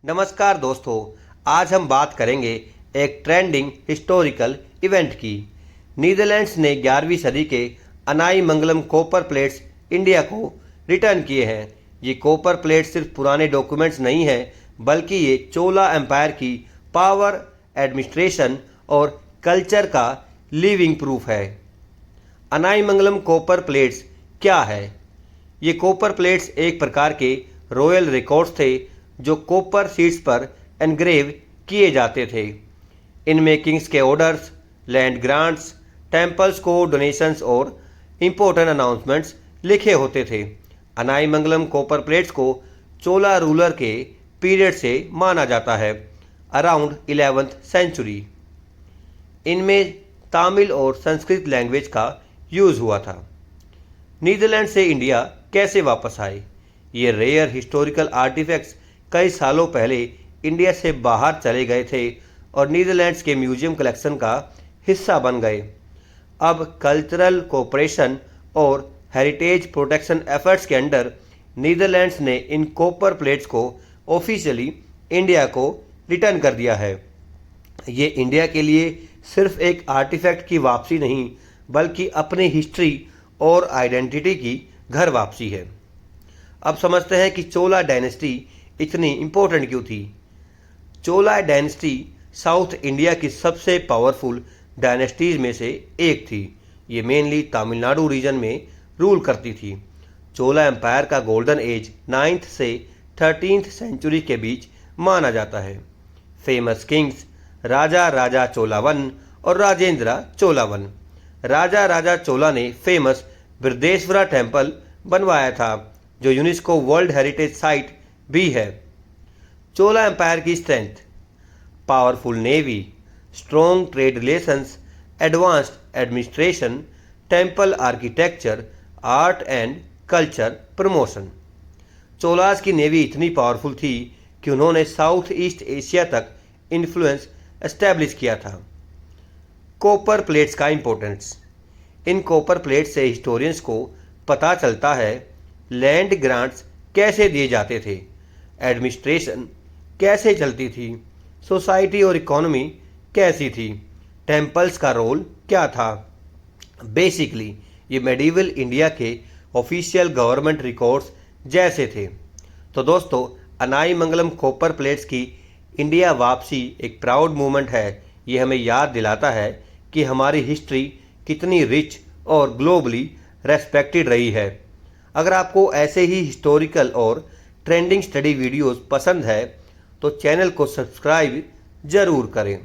नमस्कार दोस्तों, आज हम बात करेंगे एक ट्रेंडिंग हिस्टोरिकल इवेंट की। नीदरलैंड्स ने 11वीं सदी के अनाई मंगलम कॉपर प्लेट्स इंडिया को रिटर्न किए हैं। ये कॉपर प्लेट्स सिर्फ पुराने डॉक्यूमेंट्स नहीं हैं, बल्कि ये चोला एम्पायर की पावर, एडमिनिस्ट्रेशन और कल्चर का लिविंग प्रूफ है। अनाई मंगलम कॉपर प्लेट्स क्या है? ये कॉपर प्लेट्स एक प्रकार के रॉयल रिकॉर्ड्स थे जो कॉपर शीट्स पर एनग्रेव किए जाते थे। इनमें किंग्स के ऑर्डर्स, लैंड ग्रांट्स, टेम्पल्स को डोनेशंस और इम्पोर्टेंट अनाउंसमेंट्स लिखे होते थे। अनाई मंगलम कॉपर प्लेट्स को चोला रूलर के पीरियड से माना जाता है, अराउंड 11th सेंचुरी। इनमें तमिल और संस्कृत लैंग्वेज का यूज़ हुआ था। नीदरलैंड से इंडिया कैसे वापस आए? ये रेयर हिस्टोरिकल आर्टिफैक्ट्स कई सालों पहले इंडिया से बाहर चले गए थे और नीदरलैंड्स के म्यूजियम कलेक्शन का हिस्सा बन गए। अब कल्चरल कोऑपरेशन और हेरिटेज प्रोटेक्शन एफर्ट्स के अंडर नीदरलैंड्स ने इन कॉपर प्लेट्स को ऑफिशियली इंडिया को रिटर्न कर दिया है। ये इंडिया के लिए सिर्फ एक आर्टिफैक्ट की वापसी नहीं, बल्कि अपनी हिस्ट्री और आइडेंटिटी की घर वापसी है। अब समझते हैं कि चोला डायनेस्टी इतनी इम्पोर्टेंट क्यों थी। चोला डायनेस्टी साउथ इंडिया की सबसे पावरफुल डायनेस्टीज में से एक थी। ये मेनली तमिलनाडु रीजन में रूल करती थी। चोला एम्पायर का गोल्डन एज 9th से 13th सेंचुरी के बीच माना जाता है। फेमस किंग्स राजा राजा चोला वन और राजेंद्र चोला वन। राजा राजा चोला ने फेमस बृहदेश्वरा टेम्पल बनवाया था, जो यूनेस्को वर्ल्ड हेरिटेज साइट भी है। चोला एम्पायर की strength: powerful navy, strong trade relations, advanced administration, temple architecture, art and culture promotion. Cholas की नेवी इतनी पावरफुल थी कि उन्होंने साउथ ईस्ट एशिया तक इन्फ्लुएंस एस्टैब्लिश किया था। कॉपर प्लेट्स का इंपॉर्टेंस: इन कॉपर प्लेट्स से हिस्टोरियंस को पता चलता है लैंड ग्रांट्स कैसे दिए जाते थे, एडमिनिस्ट्रेशन कैसे चलती थी, सोसाइटी और इकोनॉमी कैसी थी, टेम्पल्स का रोल क्या था। बेसिकली ये मेडिवल इंडिया के ऑफिशियल गवर्नमेंट रिकॉर्ड्स जैसे थे। तो दोस्तों, अनाई मंगलम कॉपर प्लेट्स की इंडिया वापसी एक प्राउड मूवमेंट है। ये हमें याद दिलाता है कि हमारी हिस्ट्री कितनी रिच और ग्लोबली रेस्पेक्टेड रही है। अगर आपको ऐसे ही हिस्टोरिकल और ट्रेंडिंग स्टडी वीडियोस पसंद है तो चैनल को सब्सक्राइब ज़रूर करें।